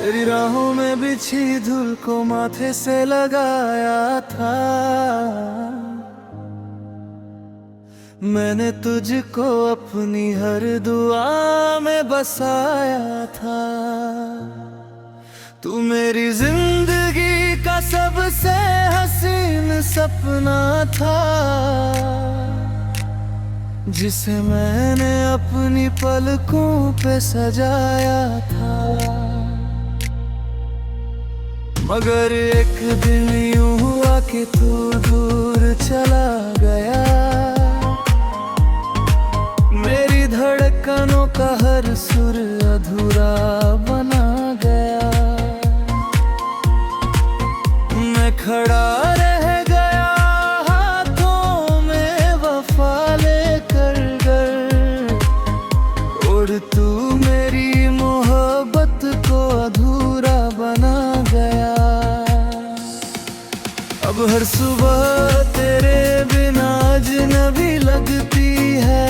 तेरी राहों में बिछी धूल को माथे से लगाया था। मैंने तुझको अपनी हर दुआ में बसाया था। तू मेरी जिंदगी का सबसे हसीन सपना था, जिसे मैंने अपनी पलकों पे सजाया था। मगर एक दिन यूं हुआ कि तू दूर चला गया। मेरी धड़कनों का हर सुर अधूरा बना गया। मैं खड़ा रह गया हाथों में वफा लेकर कर। और तू मेरी मोहब्बत को अधूरा बना गया। अब हर सुबह तेरे बिना अजनबी लगती है।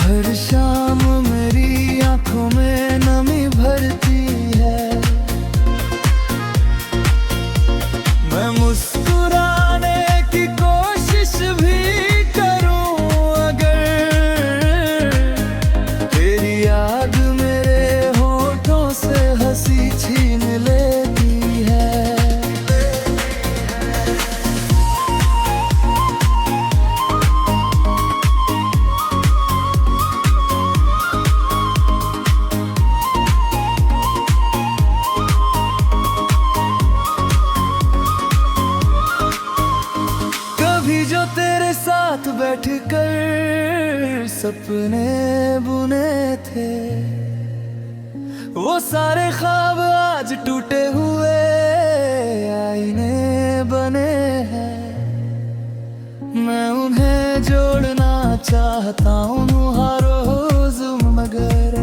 हर शाम मेरी आंखों में नमी भरती है। मैं मुस्कुराने की कोशिश भी करूं अगर, तेरी याद मेरे होठों से हंसी छीन लेती है। कभी जो तेरे साथ बैठकर सपने बुने थे, वो सारे ख्वाब आज टूटे हुए आईने बने हैं। मैं उन्हें जोड़ना चाहता हूँ हर रोज, मगर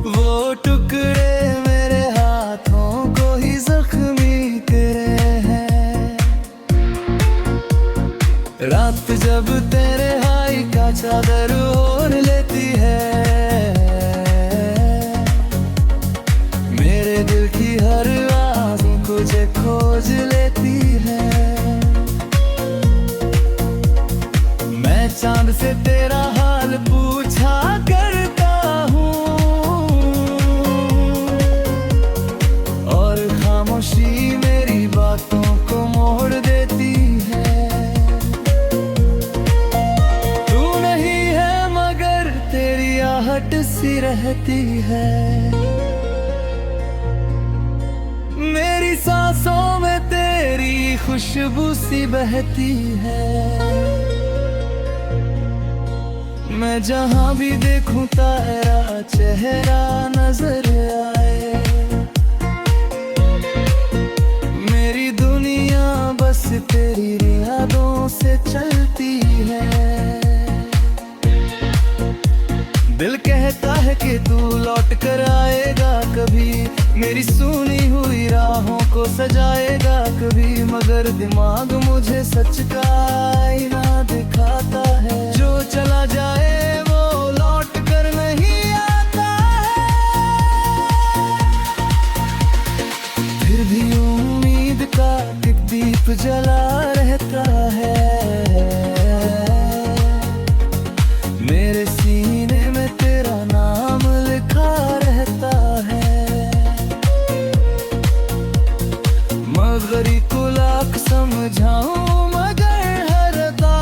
वो टुकड़े मेरे हाथों को ही जख्मी करे हैं। रात जब तेरे हाई का चादर ओढ़ लेती है, मेरे दिल की हर आवाज़ तुझे खोज लेती है। मैं चांद से तेरा हाल पूछा करता हूँ, और खामोशी मेरी बातों को मोड़ देती है। तू नहीं है मगर तेरी आहट सी रहती है। मेरी सांसों में तेरी खुशबू सी बहती है। मैं जहां भी देखूं तेरा चेहरा नजर आए। मेरी दुनिया बस तेरी यादों से चलती है। दिल कहता है कि तू लौट कर आएगा कभी, मेरी सुनी हुई राहों को सजाएगा कभी। मगर दिमाग मुझे सच का आईना दिखाता है। जो चला जाए वो लौट कर नहीं आता है। फिर भी उम्मीद का एक दीप जला रहता है। मेरे सीने में तेरा नाम लिखा रहता है। मगरी को लाख समझाऊं मगर हर दाग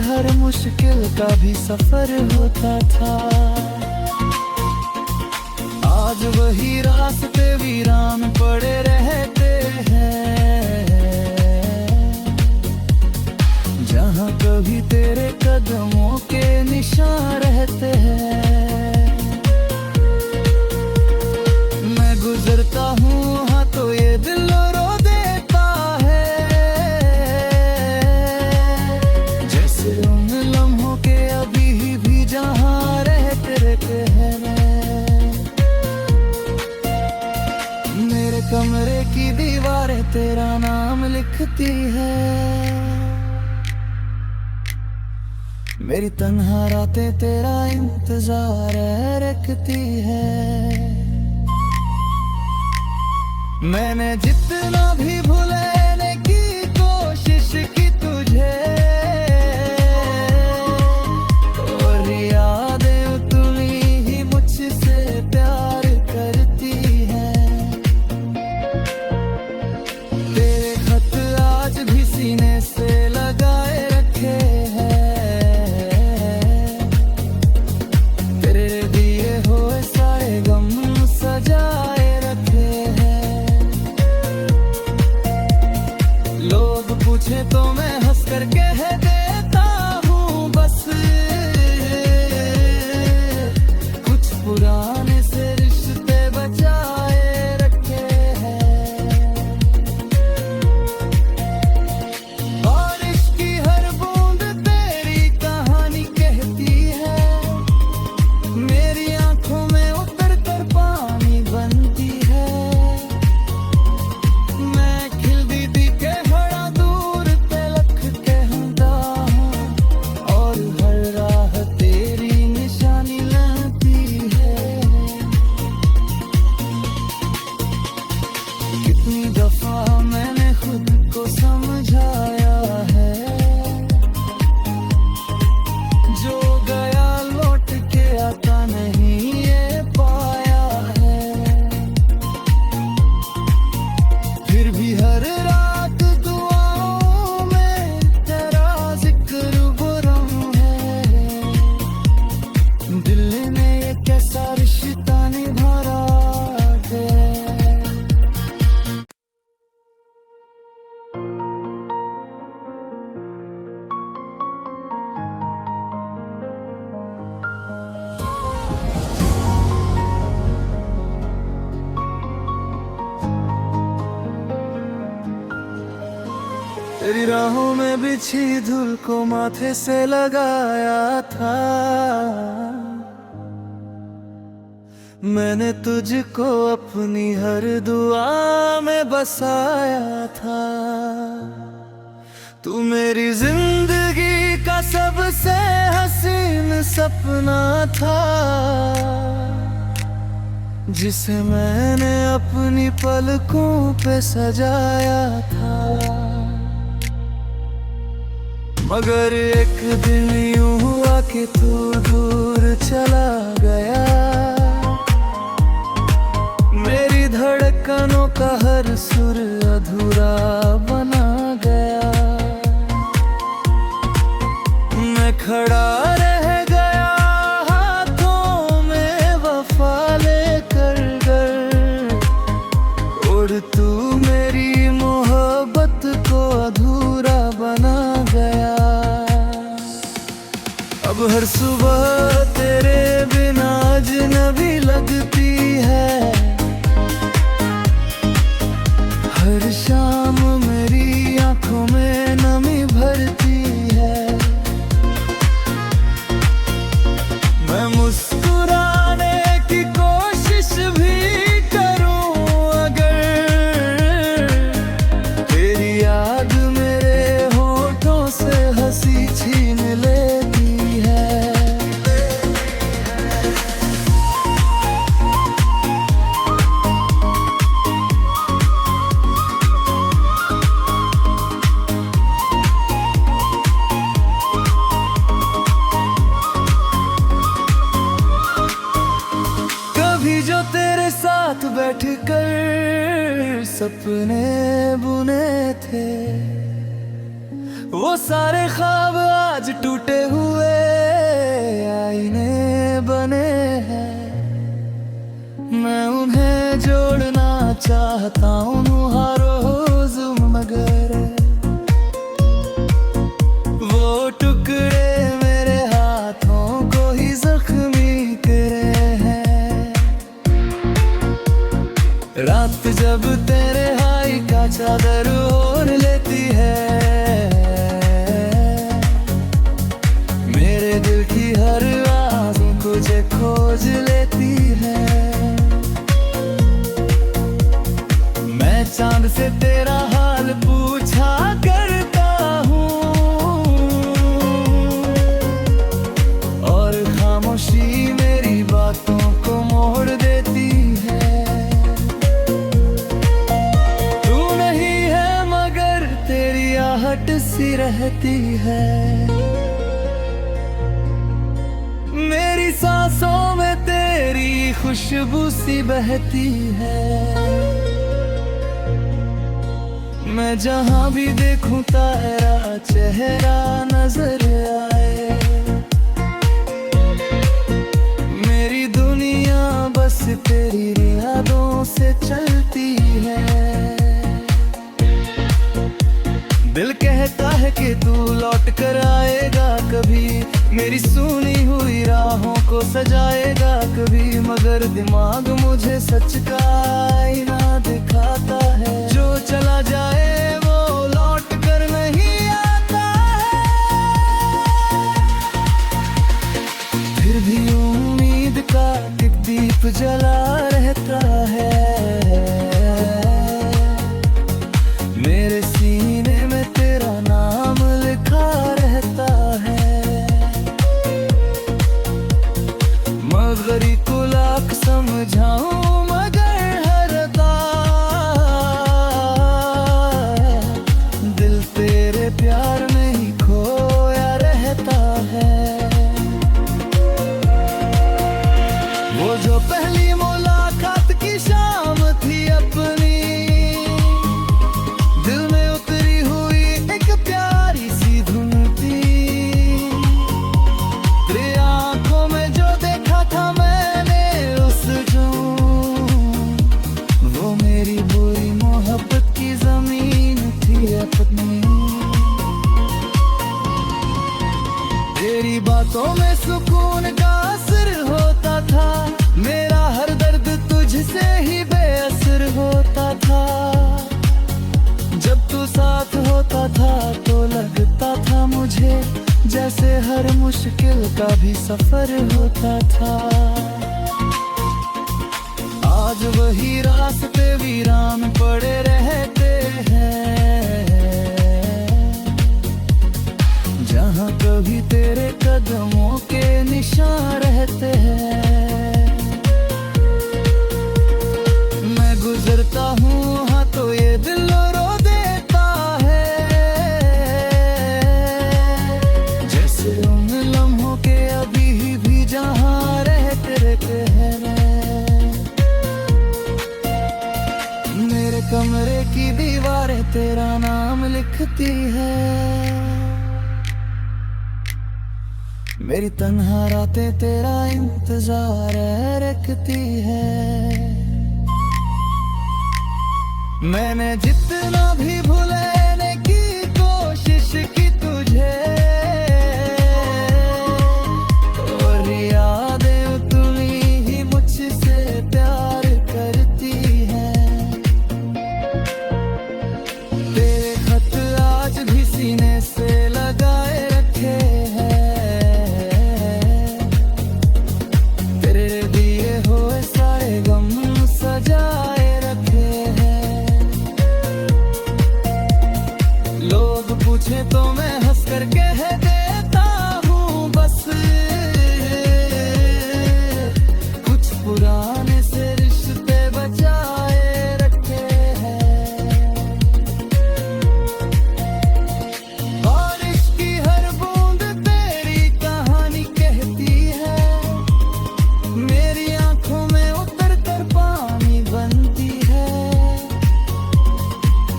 हर मुश्किल का भी सफर होता था। आज वही रास्ते वीरान पड़े रहते हैं, जहाँ कभी तेरे कदमों के निशान रहते हैं। मैं गुजरता हूँ हाँ तो ये दिल रो देता है, जैसे उन लम्हों के अभी भी जहाँ रहते रहते हैं। मेरे कमरे की दीवारें तेरा नाम लिखती है, मेरी तन्हा रातें तेरा इंतजार रखती है। मैंने जितना भी भुलाने की कोशिश की तुझे, और यादें उतनी ही मुझसे प्यार करती है। तेरे खत आज भी सीने से लगाए रखे हैं, सजाए रखे हैं। लोग पूछे तो मैं हंस कर कह देता हूँ बस, कुछ पुराने से रिश्ते बचाए रखे हैं। बारिश की हर बूंद तेरी कहानी कहती है, मेरी आंखों में पानी बनती है। मैं खिलदी दी के बड़ा दूर तलक कहता हूँ, और हर राह तेरी निशानी लाती है। कितनी दफा मैंने खुद को समझाया है, जो गया लौट के आता नहीं ये पाया। फिर भी हर रात दुआओं में तेरा जिक्र बुरम है। दिल ने ये कैसा रिश्ता निभाया है। तेरी राहों में बिछी धूल को माथे से लगाया था, मैंने तुझको अपनी हर दुआ में बसाया था। तू मेरी जिंदगी का सबसे हसीन सपना था, जिसे मैंने अपनी पलकों पे सजाया था। मगर एक दिन यूं हुआ कि तू दूर चला गया, मेरी धड़कनों का हर सुर अधूरा बना गया। मैं खड़ा रह गया हाथों में वफा लेकर कर, और तू मेरी मोहब्बत को अधूरा बना गया। अब हर सुबह तेरे बिना अजनबी लगती है, हर शाम मेरी आंखों में नमी भरती है। मैं मुस्कुराने की कोशिश भी करूं अगर, तेरी याद मेरे होठों से हंसी छीन लेती है। साथ बैठकर सपने बुने थे, वो सारे ख्वाब आज टूटे हुए आईने बने हैं। मैं उन्हें जोड़ना चाहता हूँ हर रोज, मगर वो टुकड़े मेरे हाथों को ही जख्मी करे हैं। रात जब तेरे हाई का चादर ओढ़ लेती है, मेरे दिल की हर आवाज़ तुझे खोज लेती है। मैं चांद से तेरा हाल पूछा करता हूँ, और खामोशी मेरी बातों को मोड़ देती है। तू नहीं है मगर तेरी आहट सी रहती है, मेरी सांसों में तेरी खुशबू सी बहती है। मैं जहाँ भी देखूं तेरा चेहरा नजर आए, मेरी दुनिया बस तेरी यादों से चलती है। दिल कहता है कि तू लौट कर आएगा कभी, मेरी सुनी हुई राहों को सजाएगा कभी, मगर दिमाग मुझे सच का आईना दिखाता है। जो चला जाए वो लौट कर नहीं आता है, फिर भी उम्मीद का एक दीप जला रहता है। मेरे सीने में तेरा नाम लिखा रहता है, मगरी को लाख समझाऊं मगर हरदा दिल तेरे प्यार में ही खोया रहता है। वो जो पहली मुलाकात की शाम थी अपनी, दिल में उतरी हुई एक प्यारी सी धुन थी। तेरी आंखों में जो देखा था मैंने उस वो मेरी बुरी मोहब्बत की जमीन थी अपनी। तेरी बातों में सुकून का असर होता था, मेरा हर दर्द तुझसे ही बेअसर होता था। जब तू साथ होता था तो लगता था मुझे जैसे हर मुश्किल का भी सफर होता था। आज वही रास्ते वीरान पड़े रहते हैं, जहाँ कभी तेरे कदमों के निशान रहते हैं। मैं गुजरता हूँ हाँ तो ये दिल रो देता है, जैसे उन लम्हों के अभी भी जहाँ रहते रहते हैं। मेरे कमरे की दीवारें तेरा नाम लिखती है, मेरी तन्हा रातें तेरा इंतजार रखती है। मैंने जितना भी भुलाने की कोशिश की तुझे, और यादें उतनी ही मुझसे प्यार करती हैं। तेरे खत आज भी सीने से लगाए रखे हैं, सारे गम सजाए रखे हैं। लोग पूछे तो मैं हंस कर कह देता हूँ बस, कुछ पुराने से रिश्ते बचाए रखे हैं। बारिश की हर बूंद तेरी कहानी कहती है, मेरी आंखों में उतर कर पानी बनती है।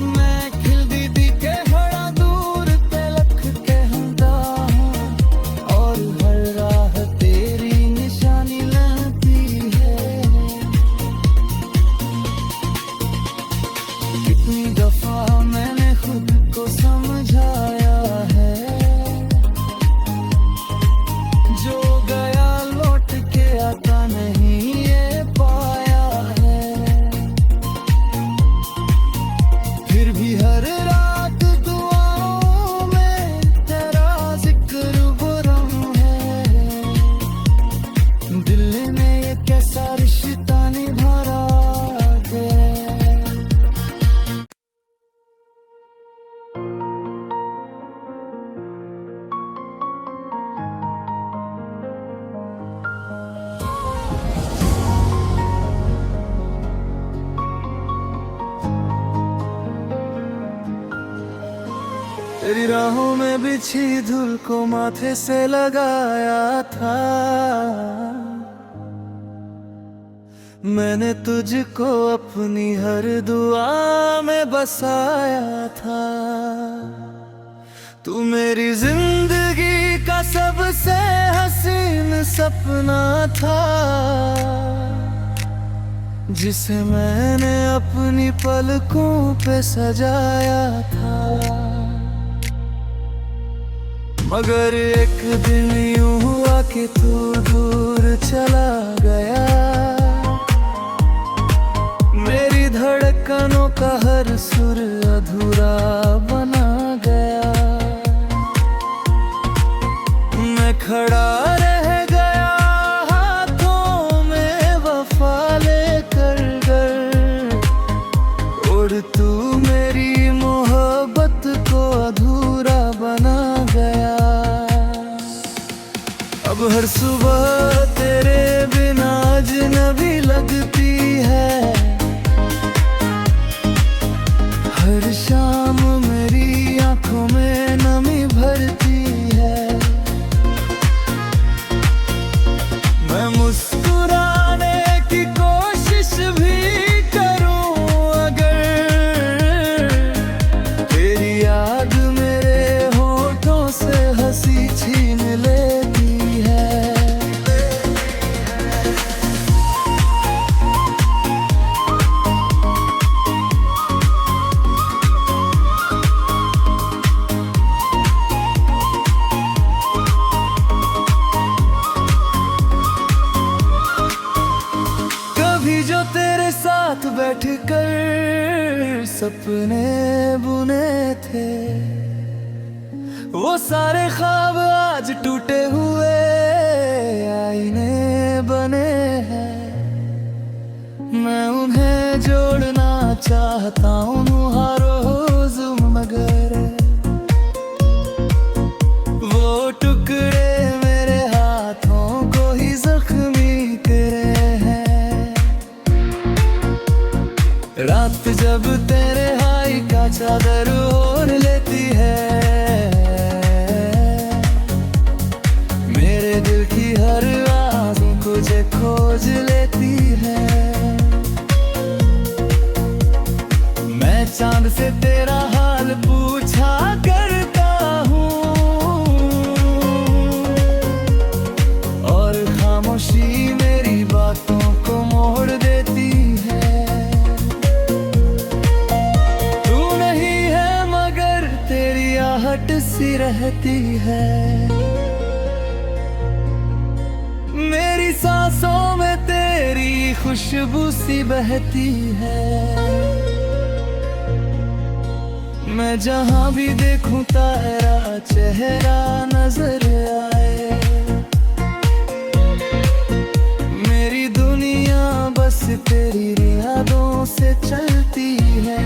मैं खिल दीदी के बड़ा दूर तलक कितनी दफा मैंने खुद को समझाया है, जो गया लौट के आता नहीं ये पाया है। फिर भी हर रात दुआओं में तेरा जिक्र बुरम है, दिल में ये कैसा रिश्ता निभा रहा है। तेरी राहों में बिछी धूल को माथे से लगाया था, मैंने तुझको अपनी हर दुआ में बसाया था। तू मेरी जिंदगी का सबसे हसीन सपना था, जिसे मैंने अपनी पलकों पे सजाया था। मगर एक दिन यूं हुआ कि तू दूर चला गया, मेरी धड़कनों का हर सुर अधूरा बना गया। मैं खड़ा रह गया हाथों में वफा लेकर कर, और तू मेरी मोहब्बत को अधूरा बना गया। अब हर सुबह तेरे बिना अजनबी लगती है, हर शाम मेरी आंखों में नमी भरती है। मैं मुस्कुराने की कोशिश भी करूं अगर, तेरी याद मेरे होठों से हंसी छीन लेती है। कभी जो तेरे साथ बैठकर सपने बुने थे, वो सारे ख्वाब आज टूटे हुए आईने बने हैं। मैं उन्हें जोड़ना चाहता हूँ हर रोज, मगर वो टुकड़े मेरे हाथों को ही जख्मी करे हैं। रात जब तेरे हाई का चादर ओढ़ लेती है, मेरे दिल की हर आवाज़ तुझे खोज लेती है। मैं चांद से तेरा हाल पूछा करता हूँ, और खामोशी मेरी बातों को मोड़ देती है। तू नहीं है मगर तेरी आहट सी रहती है, मेरी सांसों में तेरी खुशबू सी बहती है। मैं जहाँ भी देखूं तेरा चेहरा नजर आए, मेरी दुनिया बस तेरी यादों से चलती है।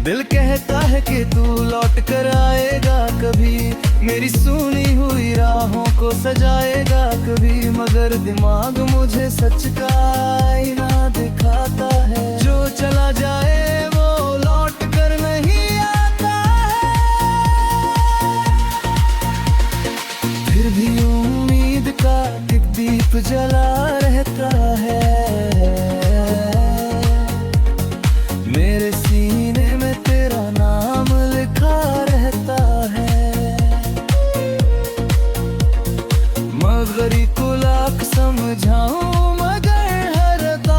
दिल कहता है कि तू लौट कर आएगा कभी, मेरी सुनी हुई राहों को सजाएगा कभी, मगर दिमाग मुझे सच का आईना दिखाता है। जो चला जाए वो लौट कर नहीं आता है, फिर भी उम्मीद का एक दीप जला रहता है। मेरे सीने में तेरा नाम लिखा रहता है, मगर को लाख समझाऊं मगर हर दाग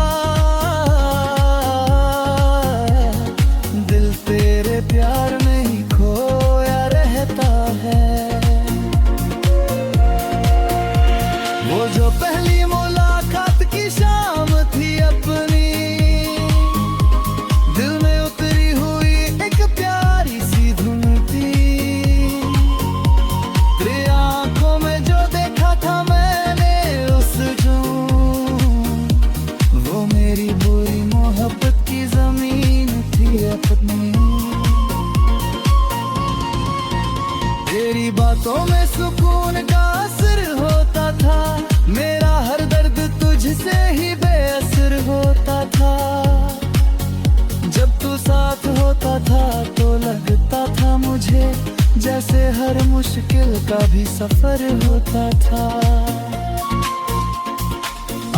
हर मुश्किल का भी सफर होता था।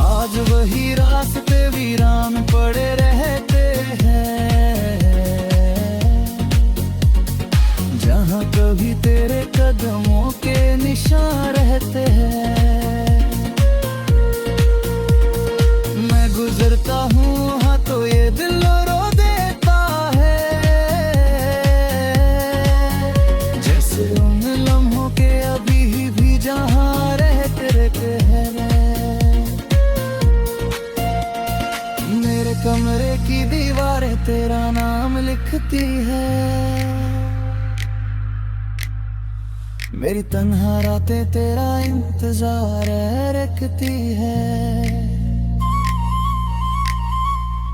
आज वही रास्ते वीरान पड़े रहते हैं, जहाँ कभी तेरे कदमों के निशान रहते हैं। मैं गुजरता हूँ हाँ तो ये दिल रो देता है, जैसे उन लम्हों के अभी भी जहाँ रहते हैं। मेरे कमरे की दीवारें तेरा नाम लिखती है, मेरी तन्हा रातें तेरा इंतजार रखती है।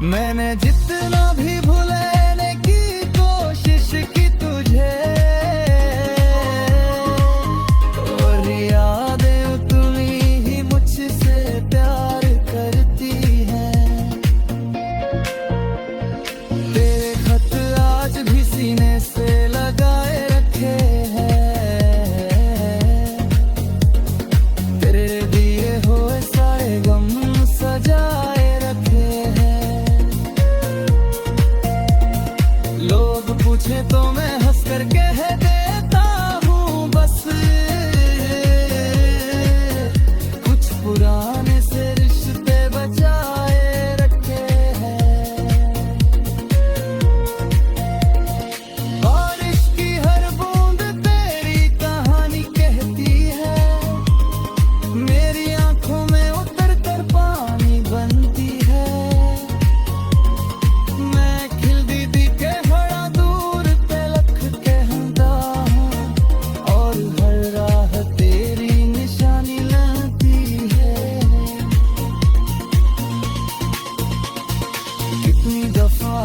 मैंने जितना भी भुलाने की कोशिश की तुझे, और यादें उतनी ही मुझसे प्यार करती हैं। तेरे खत आज भी सीने से लगाए रखे हैं, तेरे दिए हुए सारे गम सजाए रखे हैं। लोग पूछे तो मैं हंस कर कह देता हूँ बस, कुछ पुराने से रिश्ते बचाए रखे हैं। बारिश की हर बूंद तेरी कहानी कहती है, मेरी आंखों में उतर कर पानी बनती है। मैं खिलदी दी के बड़ा दूर तलक कहता हूँ, और हर राह तेरी निशानी लाती है। कितनी दफा